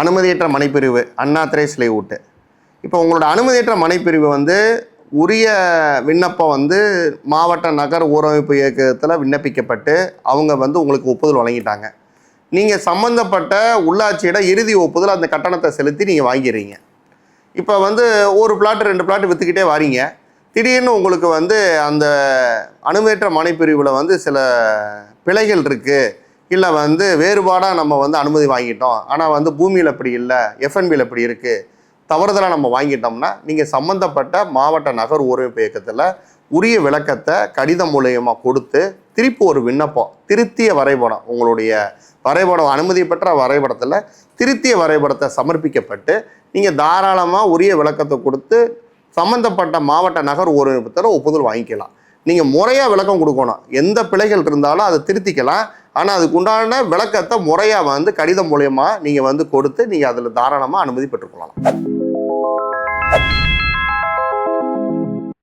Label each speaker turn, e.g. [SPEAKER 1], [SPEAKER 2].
[SPEAKER 1] அனுமதியற்ற மனைப்பிரிவு unauthorised layout. இப்போ உங்களோட அனுமதியற்ற மனைப்பிரிவு வந்து உரிய விண்ணப்பம் வந்து மாவட்ட நகர் ஊரமைப்பு இயக்கத்தில் விண்ணப்பிக்கப்பட்டு அவங்க வந்து உங்களுக்கு ஒப்புதல் வழங்கிட்டாங்க. நீங்கள் சம்மந்தப்பட்ட உள்ளாட்சியிட இறுதி ஒப்புதல் அந்த கட்டணத்தை செலுத்தி நீங்கள் வாங்கிடுறீங்க. இப்போ வந்து ஒரு பிளாட் 2 பிளாட் விற்றுக்கிட்டே வாரீங்க. திடீர்னு உங்களுக்கு வந்து அந்த அனுமதியற்ற மனைப்பிரிவில் வந்து சில பிழைகள் இருக்குது, இல்லை வந்து வேறுபாடாக நம்ம வந்து அனுமதி வாங்கிட்டோம், ஆனால் வந்து பூமியில் இப்படி இல்லை, எஃப்என்பியில் இப்படி இருக்குது, தவறுதலாக நம்ம வாங்கிட்டோம்னா நீங்கள் சம்மந்தப்பட்ட மாவட்ட நகர் ஊரமைப்பு இயக்கத்தில் உரிய விளக்கத்தை கடிதம் மூலியமாக கொடுத்து திருப்பி ஒரு விண்ணப்பம் திருத்திய வரைபடம், உங்களுடைய வரைபடம் அனுமதி பெற்ற வரைபடத்தில் திருத்திய வரைபடத்தை சமர்ப்பிக்கப்பட்டு நீங்கள் தாராளமாக உரிய விளக்கத்தை கொடுத்து சம்மந்தப்பட்ட மாவட்ட நகர் ஊரமைப்பத்தில் ஒப்புதல் வாங்கிக்கலாம். நீங்கள் முறையாக விளக்கம் கொடுக்கணும். எந்த பிழைகள் இருந்தாலும் அதை திருத்திக்கலாம். ஆனால் அதுக்கு உண்டான விளக்கத்தை முறையாக வந்து கடிதம் மூலயமா நீங்கள் வந்து கொடுத்து நீங்கள் அதில் தாராளமாக அனுமதி பெற்றுக்கொள்ளலாம்.